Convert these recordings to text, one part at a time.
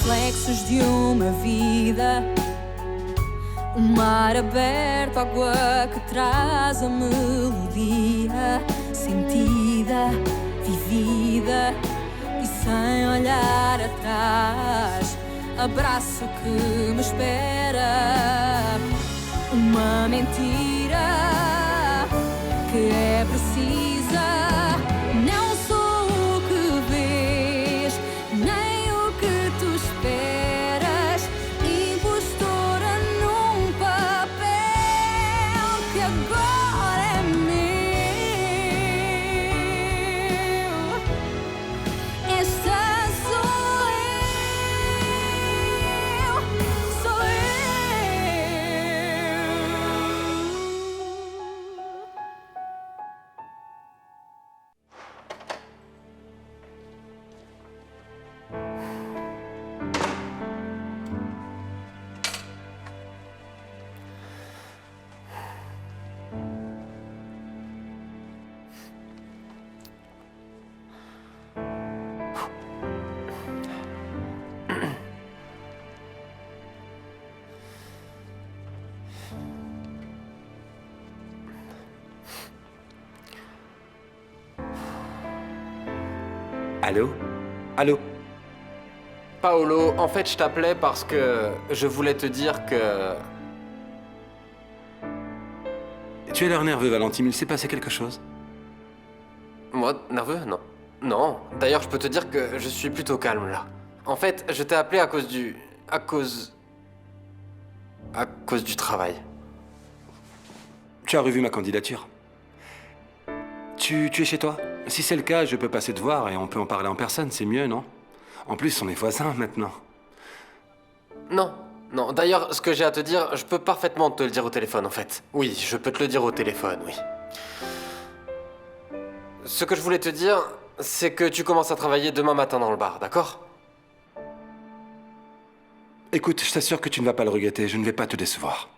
reflexos de uma vida. Um mar aberto, água que traz a melodia sentida, vivida e sem olhar atrás. Abraço que me espera. Uma mentira que é precisa. Não sou o que vês, nem o que tu esperas. Impostora num papel que agora é meu. Esta sou eu, sou Allô? Allô? Paolo, en fait, je t'appelais parce que je voulais te dire que... Tu as l'air nerveux, Valentine. Il s'est passé quelque chose? Moi, nerveux? Non. Non. D'ailleurs, je peux te dire que je suis plutôt calme, là. En fait, je t'ai appelé à cause du... À cause du travail. Tu as revu ma candidature? Tu es chez toi? Si c'est le cas, je peux passer te voir et on peut en parler en personne, c'est mieux, non? En plus, on est voisins maintenant. Non. Non. D'ailleurs, ce que j'ai à te dire, je peux parfaitement te le dire au téléphone, en fait. Oui, je peux te le dire au téléphone, oui. Ce que je voulais te dire, c'est que tu commences à travailler demain matin dans le bar, d'accord? Écoute, je t'assure que tu ne vas pas le regretter, je ne vais pas te décevoir.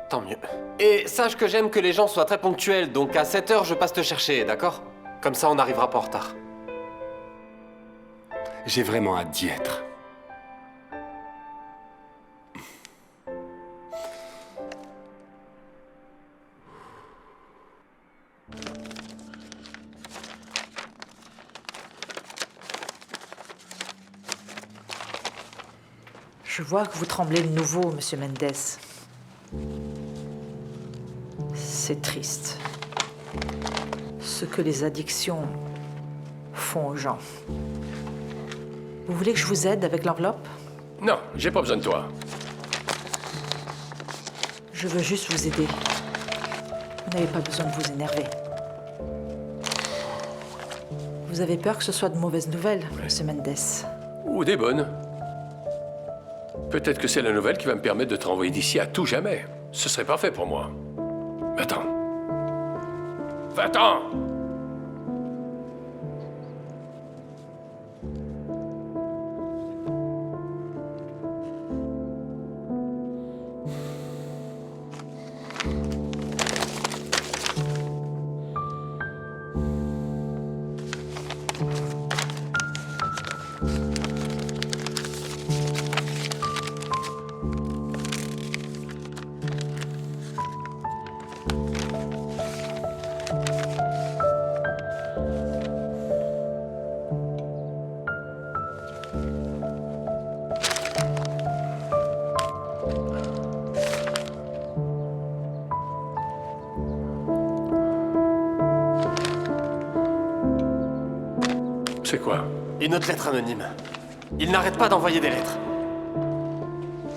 Tant mieux. Et sache que j'aime que les gens soient très ponctuels, donc à 7h, je passe te chercher, d'accord? Comme ça, on n'arrivera pas en retard. J'ai vraiment hâte d'y être. Je vois que vous tremblez de nouveau, Monsieur Mendes. C'est triste. Ce que les addictions font aux gens. Vous voulez que je vous aide avec l'enveloppe? Non, j'ai pas besoin de toi. Je veux juste vous aider. Vous n'avez pas besoin de vous énerver. Vous avez peur que ce soit de mauvaises nouvelles, Monsieur Mendes. Ou des bonnes. Peut-être que c'est la nouvelle qui va me permettre de te renvoyer d'ici à tout jamais. Ce serait parfait pour moi. Va-t'en. Va-t'en! C'est quoi? Une autre lettre anonyme. Il n'arrête pas d'envoyer des lettres.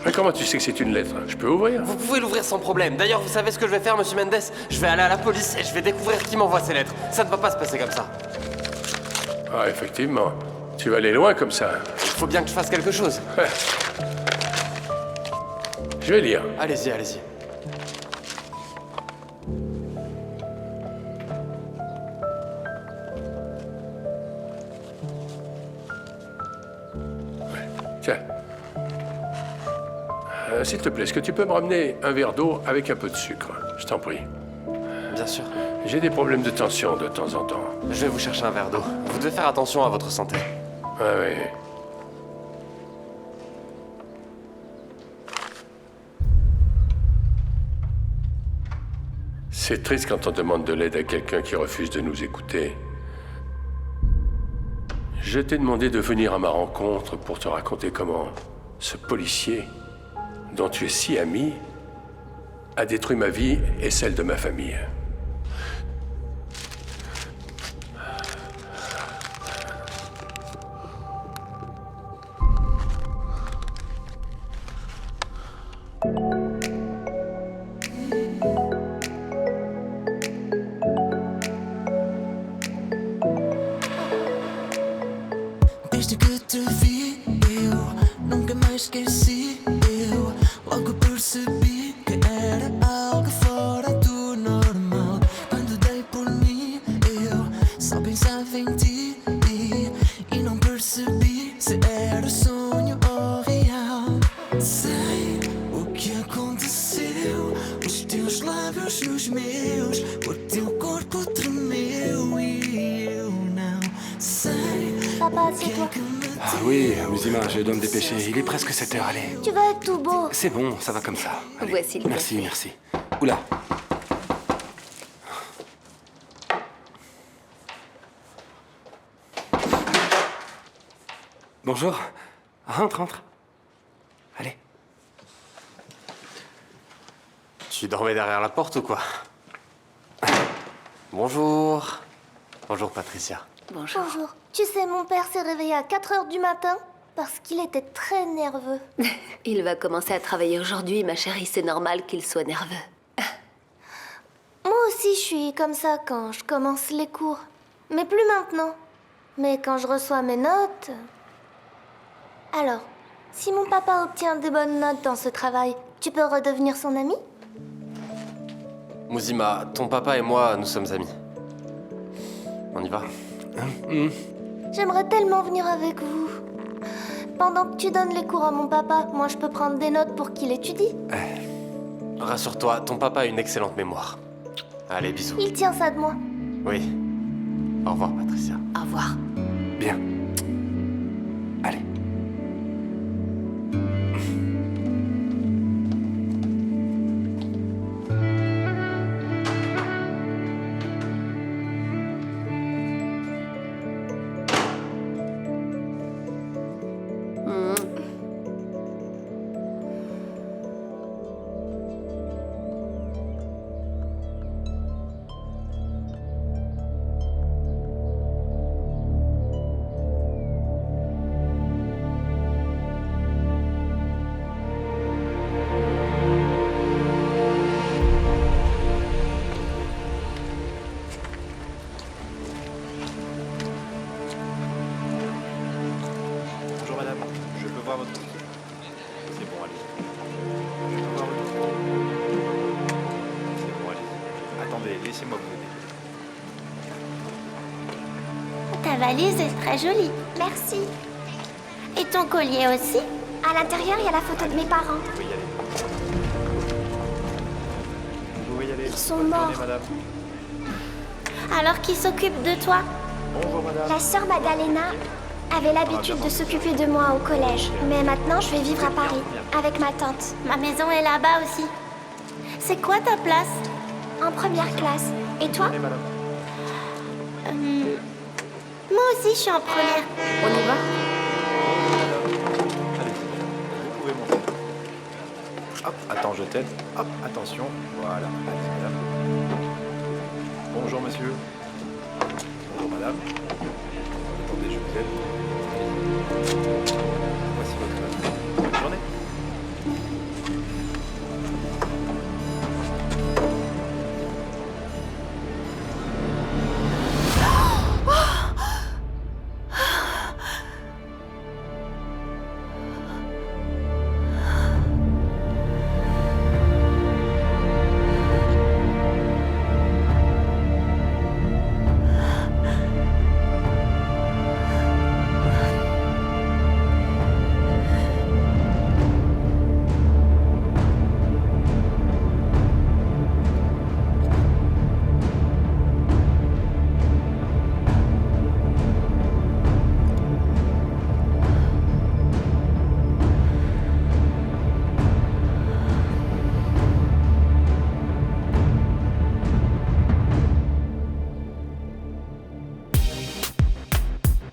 Mais comment tu sais que c'est une lettre? Je peux ouvrir? Vous pouvez l'ouvrir sans problème. D'ailleurs, vous savez ce que je vais faire, Monsieur Mendes? Je vais aller à la police et je vais découvrir qui m'envoie ces lettres. Ça ne va pas se passer comme ça. Ah, effectivement. Tu vas aller loin comme ça. Il faut bien que je fasse quelque chose. Je vais lire. Allez-y, allez-y. Tiens. S'il te plaît, est-ce que tu peux me ramener un verre d'eau avec un peu de sucre? Je t'en prie. Bien sûr. J'ai des problèmes de tension de temps en temps. Je vais vous chercher un verre d'eau. Vous devez faire attention à votre santé. Ah ouais. C'est triste quand on demande de l'aide à quelqu'un qui refuse de nous écouter. Je t'ai demandé de venir à ma rencontre pour te raconter comment ce policier, dont tu es si ami, a détruit ma vie et celle de ma famille. Desde que te vi, eu nunca mais esqueci. Eu logo percebi que era algo fora do normal. Quando dei por mim, eu só pensava em ti e não percebi se era sonho ou real. Sei o que aconteceu, os teus lábios nos meus, o teu corpo tremeu e eu não sei. Papa, c'est toi. Ah oui, Muzima, je dois me dépêcher. Il est presque 7 heures, allez. Tu vas être tout beau. C'est bon, ça va comme ça. Allez. Voici le Merci, café. merci. Oula. Bonjour. Rentre, rentre. Allez. Tu dormais derrière la porte ou quoi? Bonjour. Bonjour Patricia. Bonjour. Bonjour. Tu sais, mon père s'est réveillé à 4 heures du matin parce qu'il était très nerveux. Il va commencer à travailler aujourd'hui, ma chérie. C'est normal qu'il soit nerveux. Moi aussi, je suis comme ça quand je commence les cours. Mais plus maintenant. Mais quand je reçois mes notes... Alors, si mon papa obtient des bonnes notes dans ce travail, tu peux redevenir son ami? Muzima, ton papa et moi, nous sommes amis. On y va? J'aimerais tellement venir avec vous. Pendant que tu donnes les cours à mon papa, moi je peux prendre des notes pour qu'il étudie. Rassure-toi, ton papa a une excellente mémoire. Allez, bisous. Il tient ça de moi. Oui. Au revoir, Patricia. Au revoir. Bien. Allez. Bonjour madame, je peux voir votre dossier. C'est bon, allez. Je peux voir votre dossier. C'est bon, allez. Attendez, laissez-moi vous aider. Ta valise est très jolie. Merci. Et ton collier aussi? À l'intérieur, il y a la photo de mes parents. Vous pouvez y aller. Vous pouvez y aller. Ils sont Bonne journée, morts. madame. Alors qui s'occupe de toi? Bonjour madame. La sœur Magdalena avait l'habitude de s'occuper de moi au collège. Mais maintenant, je vais vivre à Paris, avec ma tante. Ma maison est là-bas aussi. C'est quoi ta place? En première classe. Et toi? Bonne journée, madame. Moi aussi, je suis en première. On y va? Allez-y. Vous pouvez monter. Hop, attends, je t'aide. Hop, attention. Voilà. Allez-y, madame. Bonjour monsieur. Bonjour madame. Attendez, je vous aide. Allez-y. Voici votre note. Bonne journée.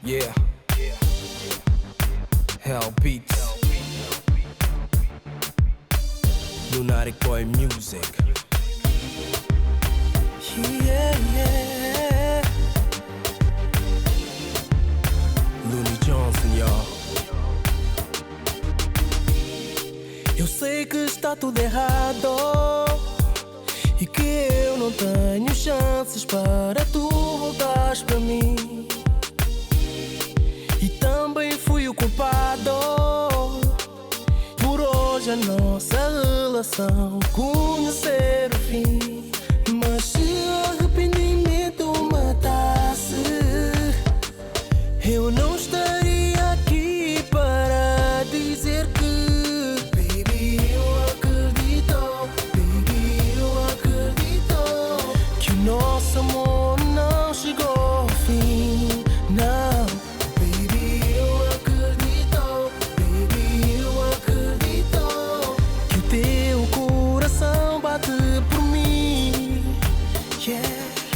Yeah. Hell Beats. Lunatic Boy Music. Yeah, yeah. Looney Johnson, y'all. Eu sei que está tudo errado e que eu não tenho chances para tu voltares para mim. E também fui o culpado por hoje a nossa relação conhecer o fim. Mas se o arrependimento matasse, eu não estaria aqui para dizer que baby, eu acredito, baby, eu acredito que o nosso amor não chegou ao fim. Não, baby, eu acredito, baby, eu acredito que o teu coração bate por mim. Yeah.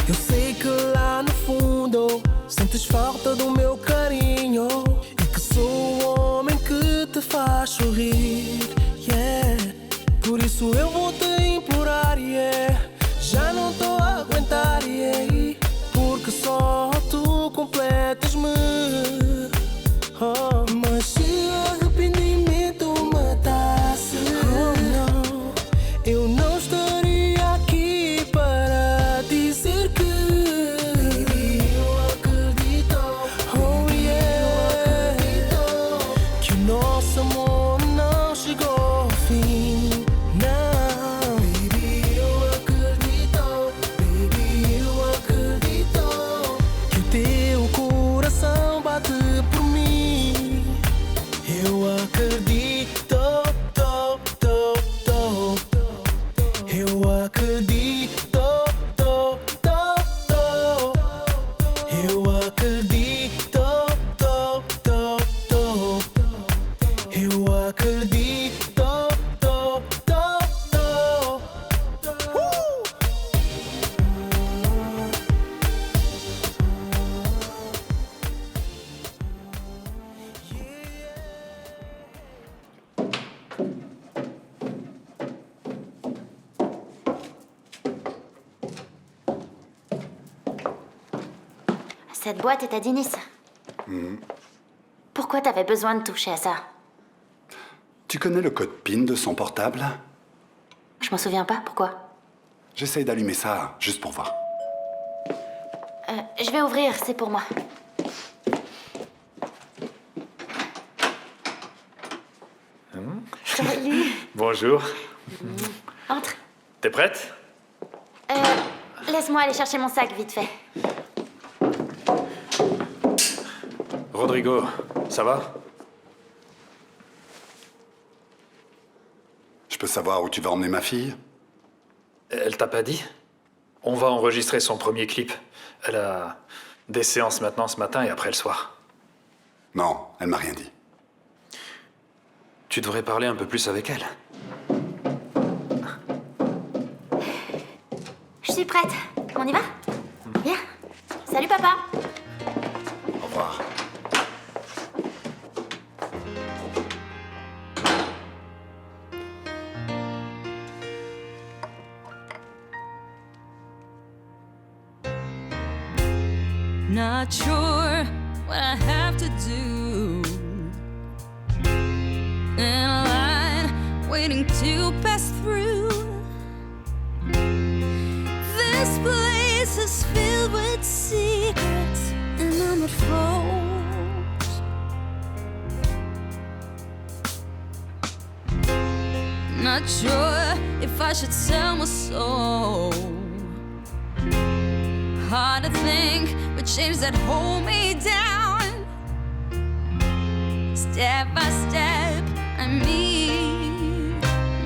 Eu sei que lá no fundo sentes falta do meu carinho e que sou o homem que te faz sorrir. Yeah. Por isso eu vou te implorar, yeah. Já não tô a aguentar, yeah. Porque só tu completas-me. Oh. Mas se o arrependimento matasse, oh, não, eu não estaria aqui para dizer que baby, eu acredito, oh yeah, que o nosso amor não chegou ao fim. Não, baby, eu acredito, baby, eu acredito que o teu coração bate por mim. Eu acredito, eu acredito, eu acredito, eu acredito. Cette boîte est à Denis. Pourquoi t'avais besoin de toucher à ça? Tu connais le code PIN de son portable? Je m'en souviens pas, pourquoi? J'essaye d'allumer ça, juste pour voir. Je vais ouvrir, c'est pour moi. Salut. Bonjour. Entre. T'es prête? Laisse-moi aller chercher mon sac, vite fait. Rodrigo, ça va? Je peux savoir où tu vas emmener ma fille? Elle t'a pas dit? On va enregistrer son premier clip. Elle a des séances maintenant ce matin et après le soir. Non, elle m'a rien dit. Tu devrais parler un peu plus avec elle. Je suis prête. On y va? Bien. Salut, papa. Au revoir. Not sure what I have to do. In a line waiting to pass through. This place is filled with secrets, and I'm at fault. Not sure if I should sell my soul. Hard to think with chains that hold me down. Step by step, I meet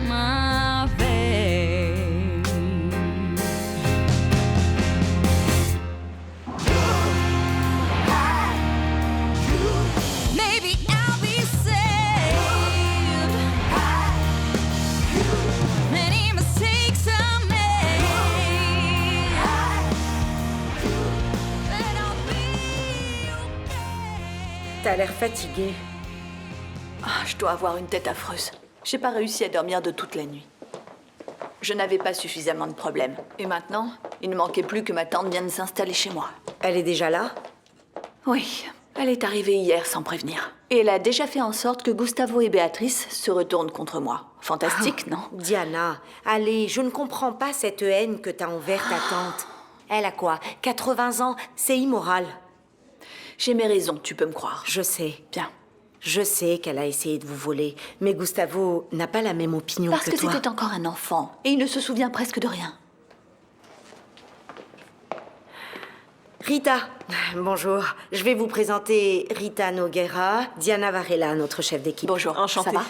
my fate. Maybe I'll be saved. Many mistakes I made, but I'll be okay. T'as l'air fatiguée. Ah, je dois avoir une tête affreuse. J'ai pas réussi à dormir de toute la nuit. Je n'avais pas suffisamment de problèmes. Et maintenant, il ne manquait plus que ma tante vienne s'installer chez moi. Elle est déjà là? Oui, elle est arrivée hier sans prévenir. Et elle a déjà fait en sorte que Gustavo et Béatrice se retournent contre moi. Fantastique, non? Diana, allez, je ne comprends pas cette haine que t'as envers ta tante. Elle a quoi? 80 ans? C'est immoral. J'ai mes raisons, tu peux me croire. Je sais. Bien. Je sais qu'elle a essayé de vous voler, mais Gustavo n'a pas la même opinion que toi. Parce que c'était encore un enfant, et il ne se souvient presque de rien. Rita, bonjour. Je vais vous présenter Rita Noguera, Diana Varela, notre chef d'équipe. Bonjour, Enchantée. ça va?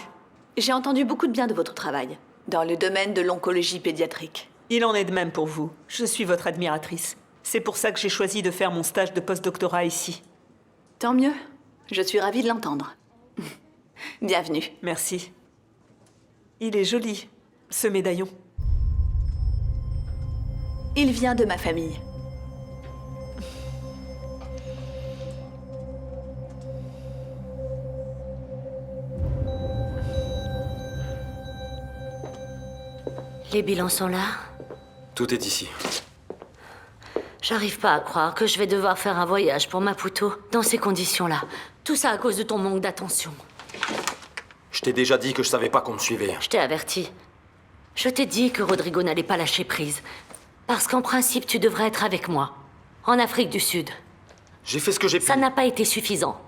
J'ai entendu beaucoup de bien de votre travail, dans le domaine de l'oncologie pédiatrique. Il en est de même pour vous. Je suis votre admiratrice. C'est pour ça que j'ai choisi de faire mon stage de post-doctorat ici. Tant mieux. Je suis ravie de l'entendre. Bienvenue. Merci. Il est joli, ce médaillon. Il vient de ma famille. Les bilans sont là? Tout est ici. J'arrive pas à croire que je vais devoir faire un voyage pour Maputo dans ces conditions-là. Tout ça à cause de ton manque d'attention. Je t'ai déjà dit que je savais pas qu'on me suivait. Je t'ai averti. Je t'ai dit que Rodrigo n'allait pas lâcher prise. Parce qu'en principe, tu devrais être avec moi. En Afrique du Sud. J'ai fait ce que j'ai pu. Ça n'a pas été suffisant.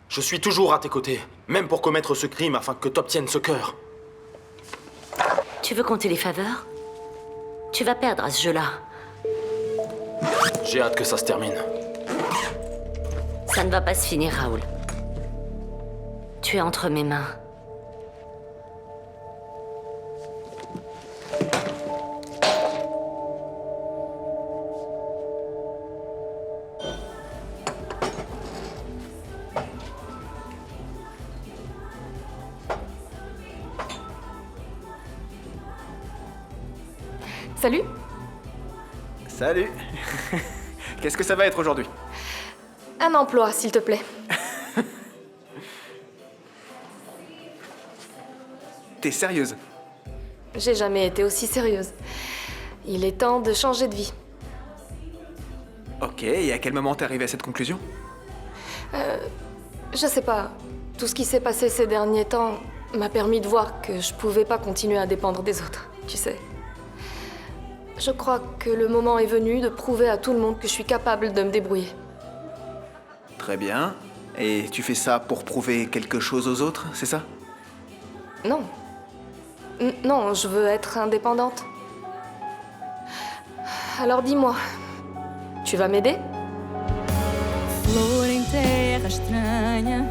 Je suis toujours à tes côtés. Même pour commettre ce crime afin que t'obtiennes ce cœur. Tu veux compter les faveurs? Tu vas perdre à ce jeu-là. J'ai hâte que ça se termine. Ça ne va pas se finir, Raoul. Tu es entre mes mains. Salut. Salut. Qu'est-ce que ça va être aujourd'hui? Un emploi, s'il te plaît. T'es sérieuse? J'ai jamais été aussi sérieuse. Il est temps de changer de vie. Ok, et à quel moment t'es arrivée à cette conclusion? Je sais pas. Tout ce qui s'est passé ces derniers temps m'a permis de voir que je pouvais pas continuer à dépendre des autres, tu sais. Je crois que le moment est venu de prouver à tout le monde que je suis capable de me débrouiller. Très bien. Et tu fais ça pour prouver quelque chose aux autres, c'est ça? Non. Non, je veux être indépendante. Alors dis-moi, tu vas m'aider? Flor em terra estranha,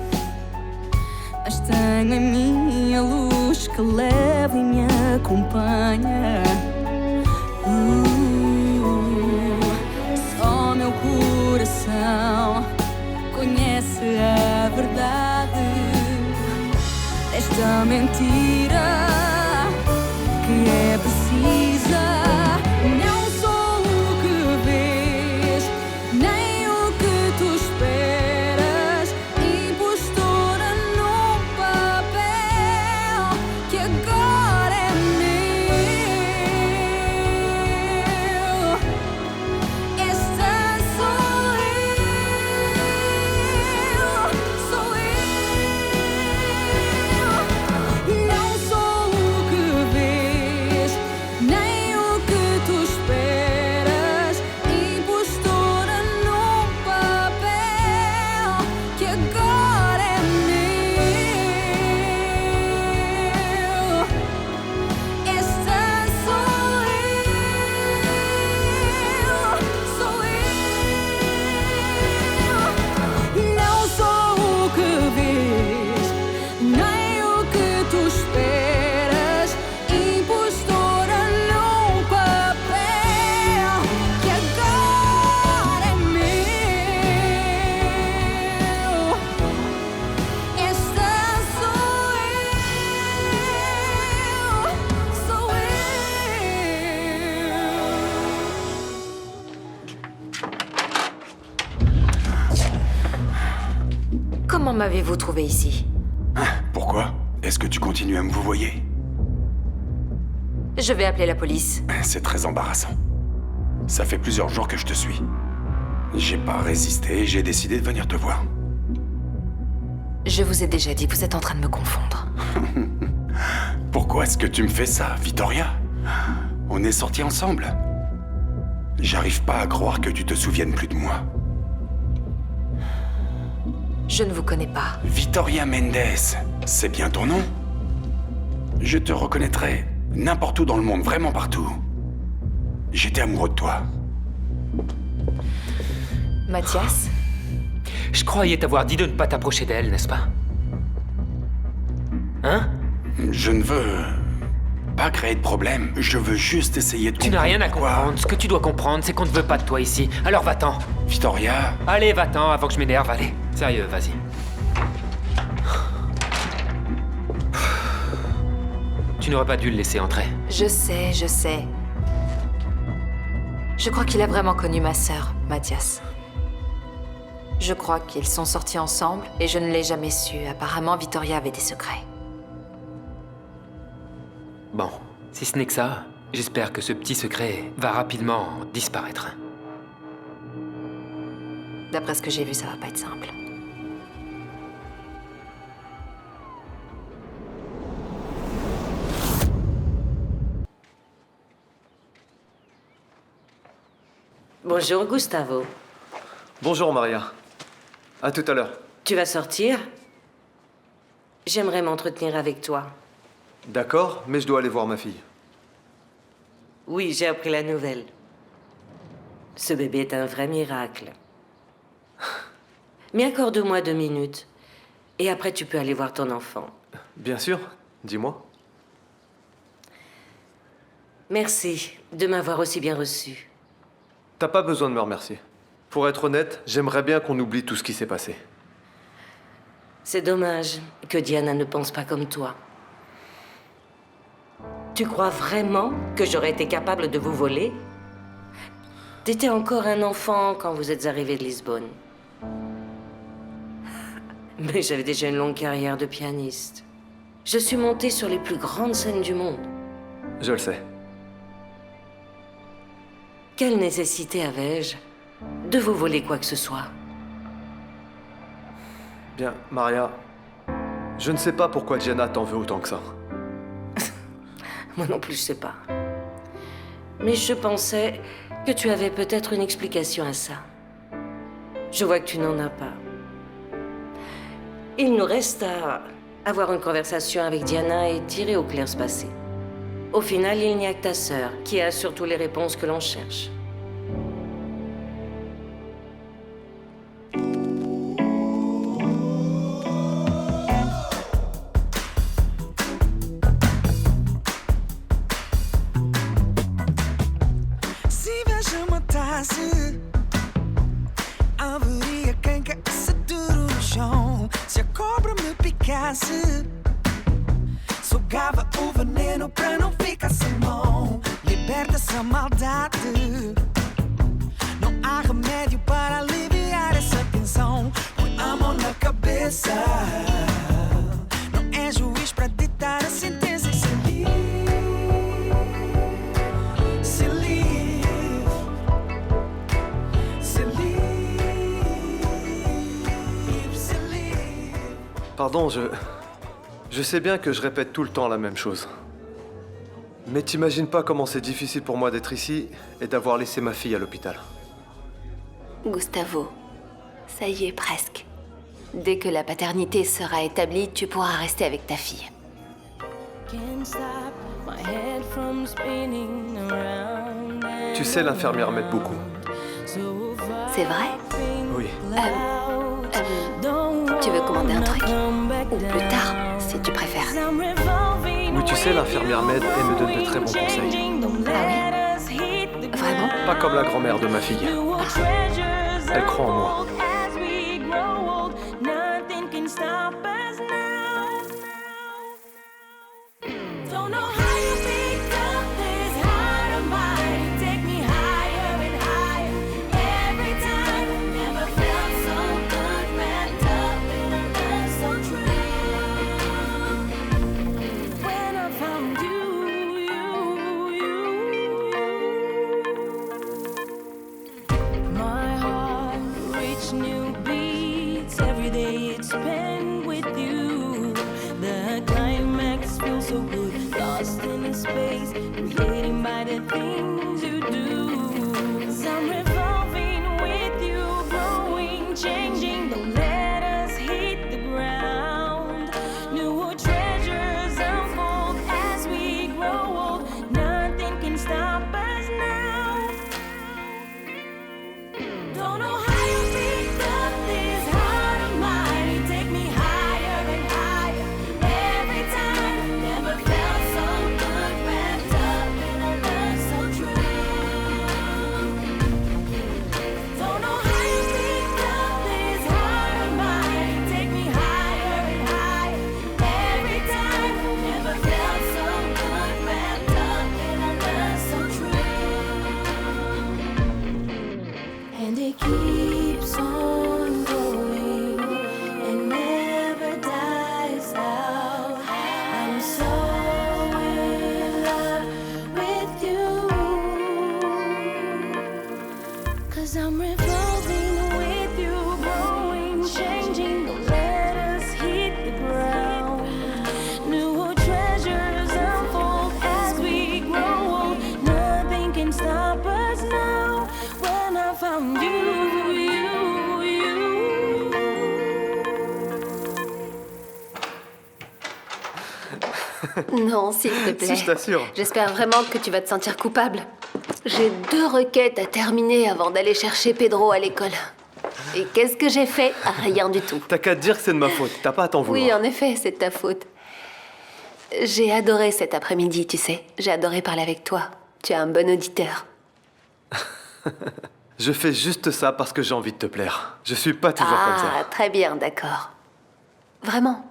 mas tenho em mim a luz que leva e me acompanha. Só meu coração conhece a verdade desta mentira que é precisa. Não sou o que vês, nem o que tu esperas. Impostora num papel que agora é meu. Esta sou eu. Não sou o que vês, Comment m'avez-vous trouvé ici? Pourquoi? Est-ce que tu continues à me vouvoyer? Je vais appeler la police. C'est très embarrassant. Ça fait plusieurs jours que je te suis. J'ai pas résisté et j'ai décidé de venir te voir. Je vous ai déjà dit, vous êtes en train de me confondre. Pourquoi est-ce que tu me fais ça, Vittoria? On est sortis ensemble. J'arrive pas à croire que tu te souviennes plus de moi. Je ne vous connais pas. Vittoria Mendes, c'est bien ton nom? Je te reconnaîtrai n'importe où dans le monde, vraiment partout. J'étais amoureux de toi. Mathias? Je croyais t'avoir dit de ne pas t'approcher d'elle, n'est-ce pas? Hein? Je ne veux pas créer de problème. Je veux juste essayer de comprendre. Tu n'as rien à pourquoi. comprendre. Ce que tu dois comprendre, c'est qu'on ne veut pas de toi ici. Alors va-t'en. Vittoria. Allez, va-t'en avant que je m'énerve, allez. Sérieux, vas-y. Tu n'aurais pas dû le laisser entrer. Je sais, je sais. Je crois qu'il a vraiment connu ma sœur, Mathias. Je crois qu'ils sont sortis ensemble et je ne l'ai jamais su. Apparemment, Vittoria avait des secrets. Bon, si ce n'est que ça, j'espère que ce petit secret va rapidement disparaître. D'après ce que j'ai vu, ça va pas être simple. Bonjour, Gustavo. Bonjour, Maria. À tout à l'heure. Tu vas sortir? J'aimerais m'entretenir avec toi. D'accord, mais je dois aller voir ma fille. Oui, j'ai appris la nouvelle. Ce bébé est un vrai miracle. Mais accorde-moi 2 minutes. Et après, tu peux aller voir ton enfant. Bien sûr, dis-moi. Merci de m'avoir aussi bien reçu. T'as pas besoin de me remercier. Pour être honnête, j'aimerais bien qu'on oublie tout ce qui s'est passé. C'est dommage que Diana ne pense pas comme toi. Tu crois vraiment que j'aurais été capable de vous voler? T'étais encore un enfant quand vous êtes arrivé de Lisbonne. Mais j'avais déjà une longue carrière de pianiste. Je suis montée sur les plus grandes scènes du monde. Je le sais. Quelle nécessité avais-je de vous voler quoi que ce soit? Bien, Maria, je ne sais pas pourquoi Diana t'en veut autant que ça. Moi non plus, je sais pas. Mais je pensais que tu avais peut-être une explication à ça. Je vois que tu n'en as pas. Il nous reste à avoir une conversation avec Diana et tirer au clair ce passé. Au final, il n'y a que ta sœur qui a surtout les réponses que l'on cherche. Se vejo matasse, haveria quem caísse duro no chão. Se a cobra me picasse, sugava o veneno pra não ficar sem mão. Liberta essa maldade. Não há remédio para aliviar essa tensão. Põe a mão na cabeça. Não é juiz pra ditar a sentença e ser livre. Ser livre. Ser livre. Ser livre. Pardon, Je sais bien que je répète tout le temps la même chose. Mais t'imagines pas comment c'est difficile pour moi d'être ici et d'avoir laissé ma fille à l'hôpital. Gustavo, ça y est presque. Dès que la paternité sera établie, tu pourras rester avec ta fille. Tu sais, l'infirmière m'aide beaucoup. C'est vrai? Oui. Tu veux commander un truc? Ou plus tard, si tu préfères. Oui, tu sais, l'infirmière m'aide et me donne de très bons conseils. Ah oui? Vraiment? Pas comme la grand-mère de ma fille. Elle croit en moi. changing, don't let us hit the ground. New treasures unfold as we grow old. Nothing can stop us now. Don't know how you picked up this heart of mine. You take me higher and higher every time. Never felt so good, wrapped up in a love so true. Don't know how you picked up this heart of mine. You take me higher and higher every time. Never felt so good, wrapped up in a love so true. And it keeps on going and never dies out. I'm so in love with you. 'Cause I'm revolving with you, growing, changing. Don't let us hit the ground. New treasures unfold as we grow old. Nothing can stop us now. When I found you. Non, s'il te plaît. Si, je t'assure. J'espère vraiment que tu vas te sentir coupable. J'ai 2 requêtes à terminer avant d'aller chercher Pedro à l'école. Et qu'est-ce que j'ai fait? Rien du tout. T'as qu'à te dire que c'est de ma faute, t'as pas à t'en vouloir. Oui, en effet, c'est de ta faute. J'ai adoré cet après-midi, tu sais. J'ai adoré parler avec toi. Tu es un bon auditeur. Je fais juste ça parce que j'ai envie de te plaire. Je suis pas toujours comme ça. Ah, très bien, d'accord. Vraiment,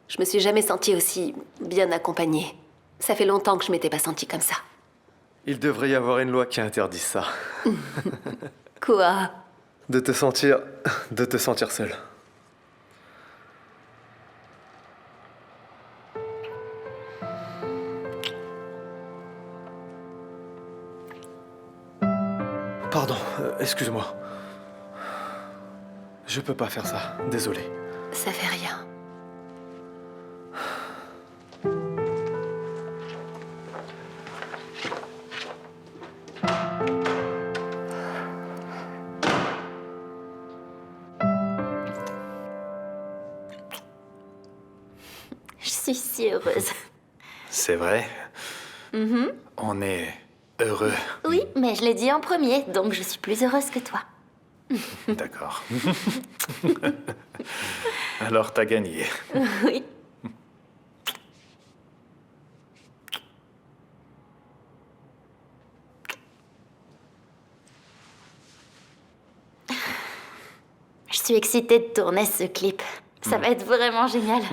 je me suis jamais sentie aussi bien accompagnée. Ça fait longtemps que je m'étais pas sentie comme ça. Il devrait y avoir une loi qui interdise ça. Quoi? De te sentir seul. Pardon, excuse-moi. Je peux pas faire ça, désolé. Ça fait rien. Je suis si heureuse. C'est vrai, Mhm. on est heureux. Oui, mais je l'ai dit en premier, donc je suis plus heureuse que toi. D'accord. Alors t'as gagné. Oui. Je suis excitée de tourner ce clip. Ça va être vraiment génial.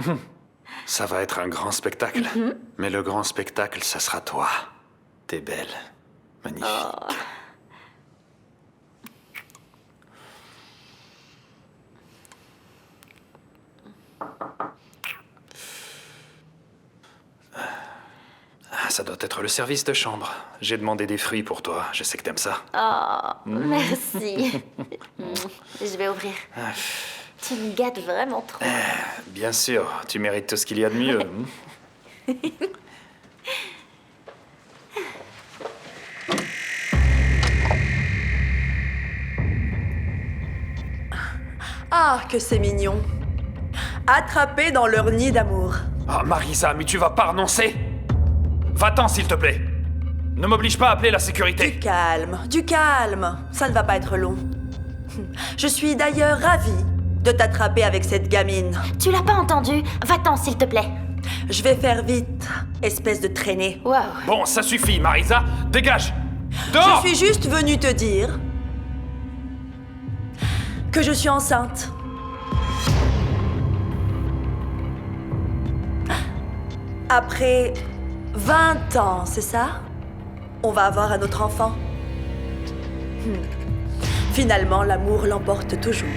Ça va être un grand spectacle. Mhm. Mais le grand spectacle, ça sera toi. T'es belle. Magnifique. Oh. Ah, ça doit être le service de chambre. J'ai demandé des fruits pour toi. Je sais que t'aimes ça. Oh, Mm. merci. Je vais ouvrir. Ah, Tu me gâtes vraiment trop. bien sûr, tu mérites tout ce qu'il y a de mieux. Ah, que c'est mignon. Attrapés dans leur nid d'amour. Ah, Marisa, mais tu vas pas renoncer? Va-t'en, s'il te plaît. Ne m'oblige pas à appeler la sécurité. Du calme. Ça ne va pas être long. Je suis d'ailleurs ravie de t'attraper avec cette gamine. Tu l'as pas entendu? Va-t'en, s'il te plaît. Je vais faire vite, espèce de traînée. Bon, ça suffit, Marisa. Dégage. Dehors. Je suis juste venue te dire que je suis enceinte. Après 20 ans, c'est ça? On va avoir un autre enfant. Finalement, l'amour l'emporte toujours.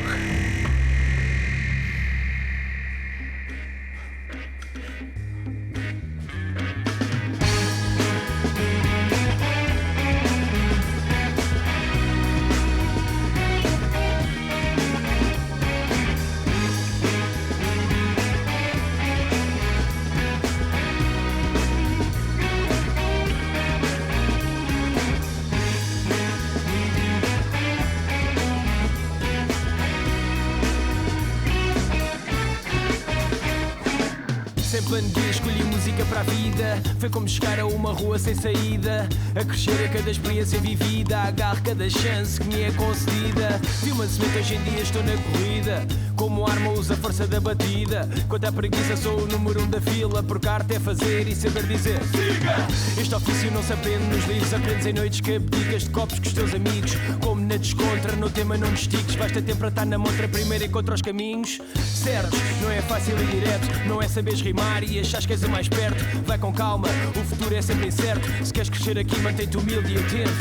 sem plano B, escolhi música para a vida. Foi como chegar a uma rua sem saída. A crescer a cada experiência vivida. Agarro cada chance que me é concedida. Vi uma semente, hoje em dia estou na corrida. Como arma uso a força da batida. Quanto à preguiça sou o número 1 da fila. Porque a arte é fazer e saber dizer siga! Este ofício não se aprende nos livros. Aprendes em noites que abdicas de copos com os teus amigos. Como na descontra, no tema não destiques. Vais ter tempo para estar na montra, primeiro encontra os caminhos certos. Não é fácil e direto, não é saberes rimar e achas que és o mais perto. Vai com calma, o futuro é sempre incerto. Se queres crescer aqui, mantém-te humilde e atento.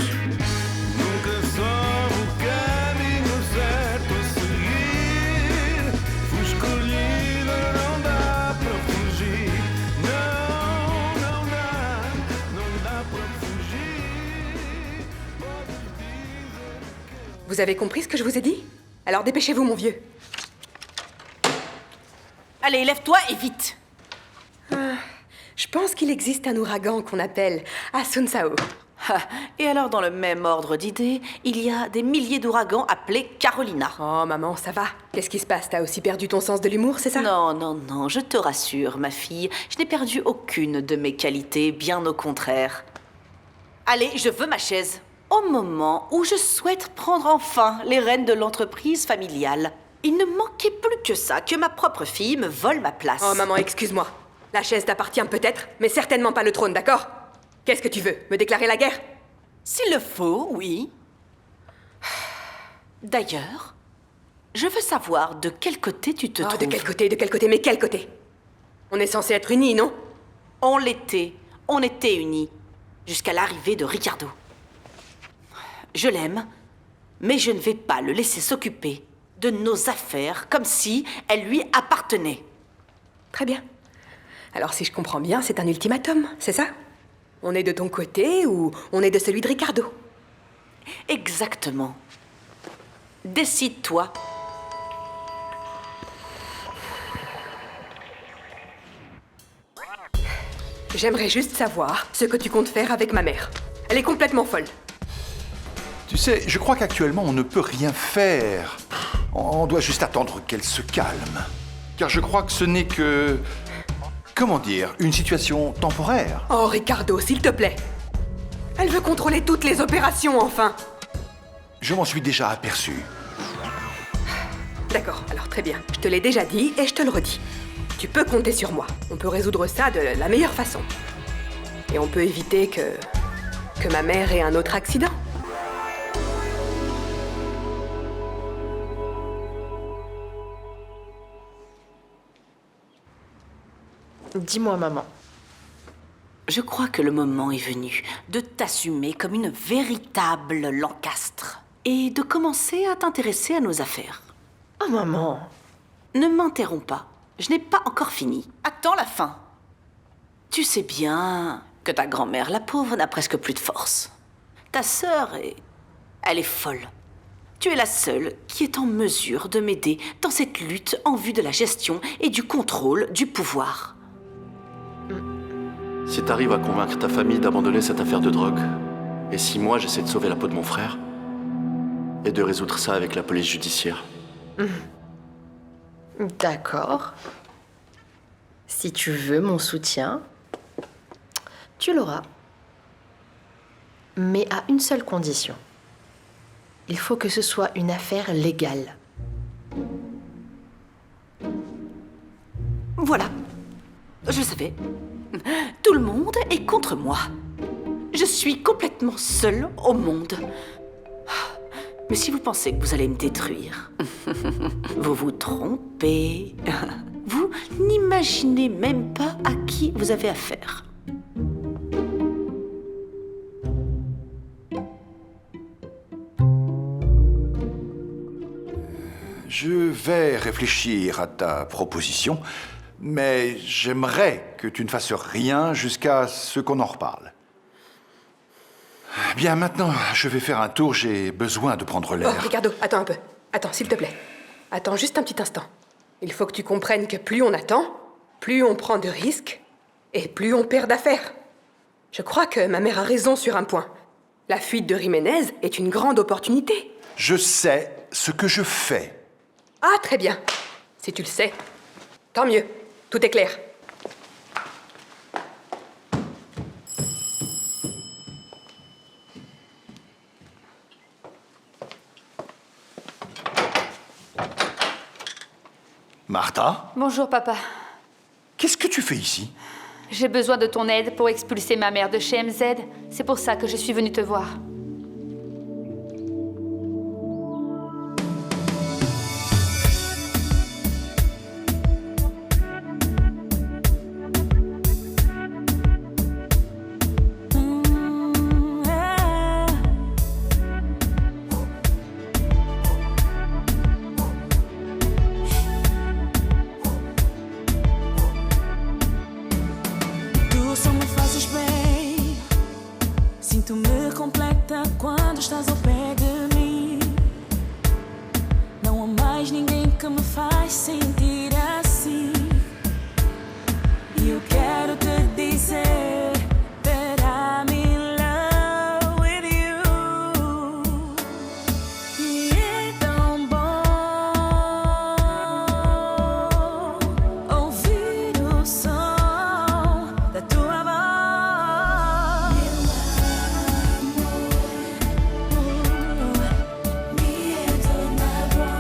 Nunca soube o caminho certo a seguir. Fui escolhida, não dá para fugir. Não dá para fugir. Vous avez compris ce que je vous ai dit? Alors dépêchez-vous, mon vieux. Allez, lève-toi et vite. Je pense qu'il existe un ouragan qu'on appelle Asunsao. Et alors, dans le même ordre d'idées, il y a des milliers d'ouragans appelés Carolina. Oh, maman, ça va. Qu'est-ce qui se passe? T'as aussi perdu ton sens de l'humour, c'est ça? Non, je te rassure, ma fille. Je n'ai perdu aucune de mes qualités, bien au contraire. Allez, je veux ma chaise. Au moment où je souhaite prendre enfin les rênes de l'entreprise familiale, il ne manquait plus que ça, que ma propre fille me vole ma place. Oh, maman, excuse-moi. La chaise t'appartient peut-être, mais certainement pas le trône, d'accord? Qu'est-ce que tu veux? Me déclarer la guerre? S'il le faut, oui. D'ailleurs, je veux savoir de quel côté tu te trouves. De quel côté? Mais quel côté? On est censé être unis, non? On l'était. On était unis. Jusqu'à l'arrivée de Ricardo. Je l'aime, mais je ne vais pas le laisser s'occuper de nos affaires comme si elles lui appartenaient. Très bien. Alors si je comprends bien, c'est un ultimatum, c'est ça? On est de ton côté ou on est de celui de Ricardo? Exactement. Décide-toi. J'aimerais juste savoir ce que tu comptes faire avec ma mère. Elle est complètement folle. Tu sais, je crois qu'actuellement, on ne peut rien faire. On doit juste attendre qu'elle se calme. Car je crois que ce n'est que... Comment dire? Une situation temporaire. Oh, Ricardo, s'il te plaît. Elle veut contrôler toutes les opérations, enfin. Je m'en suis déjà aperçu. D'accord, alors très bien. Je te l'ai déjà dit et je te le redis. Tu peux compter sur moi. On peut résoudre ça de la meilleure façon. Et on peut éviter que ma mère ait un autre accident. Dis-moi, maman. Je crois que le moment est venu de t'assumer comme une véritable Lancastre et de commencer à t'intéresser à nos affaires. Oh, maman. Ne m'interromps pas. Je n'ai pas encore fini. Attends la fin. Tu sais bien que ta grand-mère, la pauvre, n'a presque plus de force. Ta sœur elle est folle. Tu es la seule qui est en mesure de m'aider dans cette lutte en vue de la gestion et du contrôle du pouvoir. Si t'arrives à convaincre ta famille d'abandonner cette affaire de drogue, et si moi j'essaie de sauver la peau de mon frère, et de résoudre ça avec la police judiciaire. D'accord. Si tu veux mon soutien, tu l'auras. Mais à une seule condition. Il faut que ce soit une affaire légale. Voilà. Je le savais. Tout le monde est contre moi. Je suis complètement seule au monde. Mais si vous pensez que vous allez me détruire, vous vous trompez. Vous n'imaginez même pas à qui vous avez affaire. Je vais réfléchir à ta proposition, mais j'aimerais que tu ne fasses rien jusqu'à ce qu'on en reparle. Bien, maintenant, je vais faire un tour, j'ai besoin de prendre l'air. Oh, Ricardo, attends un peu. Attends, s'il te plaît. Attends juste un petit instant. Il faut que tu comprennes que plus on attend, plus on prend de risques, et plus on perd d'affaires. Je crois que ma mère a raison sur un point. La fuite de Jiménez est une grande opportunité. Je sais ce que je fais. Ah, très bien. Si tu le sais, tant mieux. Tout est clair. Martha? Bonjour, papa. Qu'est-ce que tu fais ici? J'ai besoin de ton aide pour expulser ma mère de chez MZ. C'est pour ça que je suis venue te voir. Tu só me fazes bem. Sinto-me completa quando estás ao pé de mim. Não há mais ninguém que me faz sentir assim. E eu quero te dizer that I'm in love with you. E é tão bom ouvir o som da tua voz. Me é tornar bom.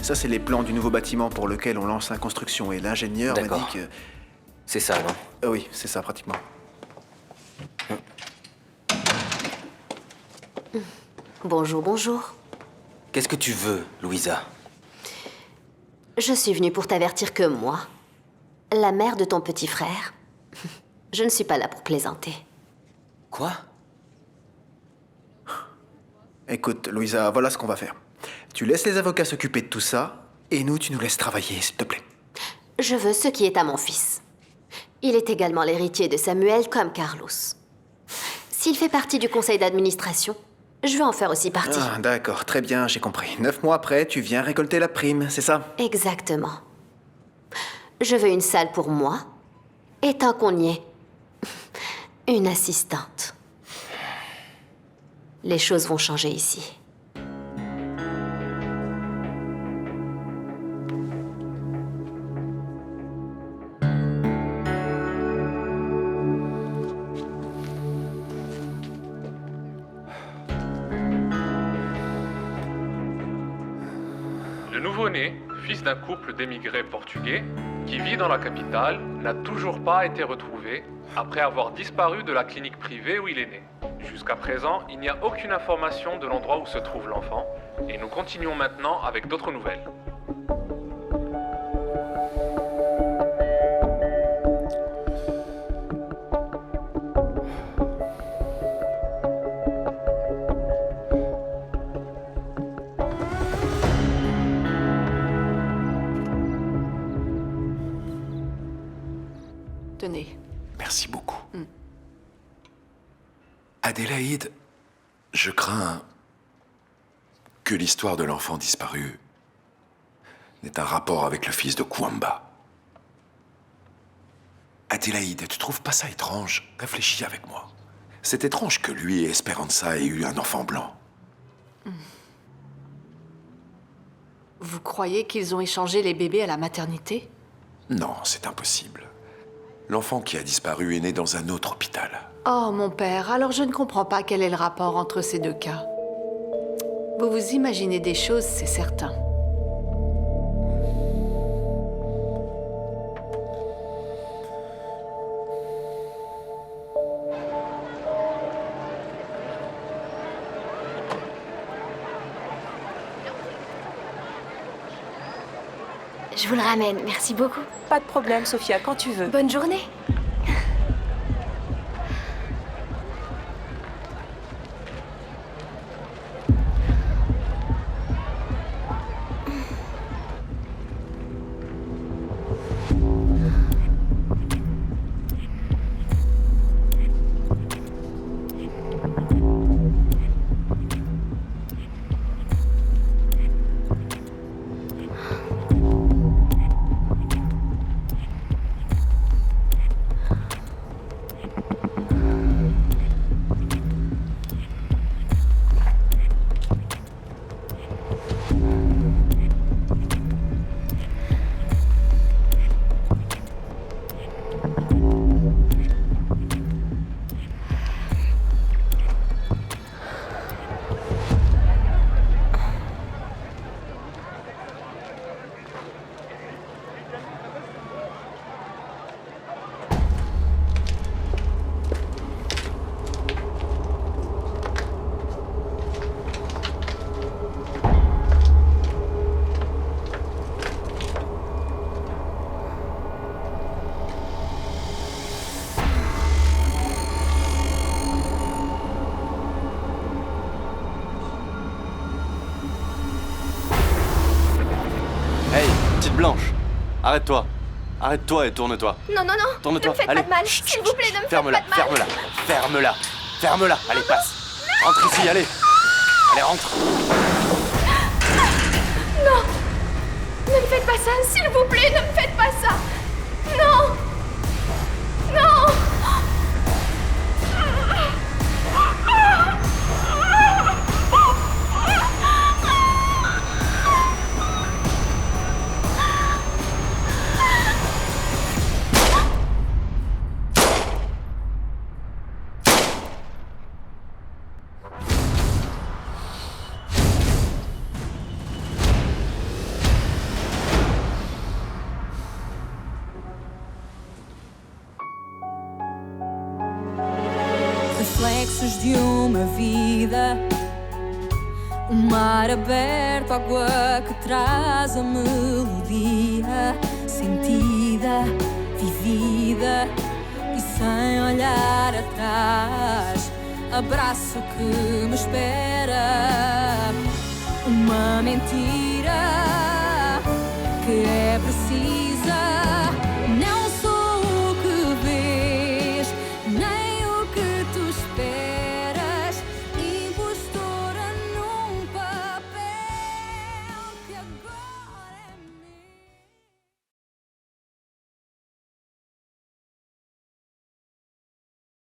Ça, c'est les plans du nouveau bâtiment pour lequel on lance la construction. Et l'ingénieur m'a dit D'accord. que... C'est ça, non? Oui, c'est ça, pratiquement. Bonjour, bonjour. Qu'est-ce que tu veux, Louisa? Je suis venue pour t'avertir que moi, la mère de ton petit frère, je ne suis pas là pour plaisanter. Quoi? Écoute, Louisa, voilà ce qu'on va faire. Tu laisses les avocats s'occuper de tout ça, et nous, tu nous laisses travailler, s'il te plaît. Je veux ce qui est à mon fils. Il est également l'héritier de Samuel comme Carlos. S'il fait partie du conseil d'administration, je veux en faire aussi partie. Ah, d'accord, très bien, j'ai compris. 9 mois après, tu viens récolter la prime, c'est ça? Exactement. Je veux une salle pour moi, et tant qu'on y est, une assistante. Les choses vont changer ici. Le nouveau-né, fils d'un couple d'émigrés portugais, qui vit dans la capitale, n'a toujours pas été retrouvé après avoir disparu de la clinique privée où il est né. Jusqu'à présent, il n'y a aucune information de l'endroit où se trouve l'enfant, et nous continuons maintenant avec d'autres nouvelles. Tenez. Merci beaucoup. Adélaïde, je crains que l'histoire de l'enfant disparu n'ait un rapport avec le fils de Kwamba. Adélaïde, tu trouves pas ça étrange? Réfléchis avec moi. C'est étrange que lui et Esperanza aient eu un enfant blanc. Vous croyez qu'ils ont échangé les bébés à la maternité? Non, c'est impossible. L'enfant qui a disparu est né dans un autre hôpital. Oh, mon père, alors je ne comprends pas quel est le rapport entre ces deux cas. Vous vous imaginez des choses, c'est certain. Je vous le ramène, merci beaucoup. Pas de problème, Sophia, quand tu veux. Bonne journée. Blanche, arrête-toi. Arrête-toi et tourne-toi. Non, non, non. Tourne-toi. Ne me faites Allez. pas de mal. S'il vous plaît, ne me faites Ferme-la, pas de mal. ferme-la, ferme-la, ferme-la. Allez, passe. Rentre ici, allez. Allez, rentre. Non. Ne me faites pas ça. S'il vous plaît, ne me faites pas ça. Non. Non. Reflexos de uma vida, um mar aberto, água que traz a melodia sentida, vivida e sem olhar atrás. Abraço que me espera, uma mentira que é precisa.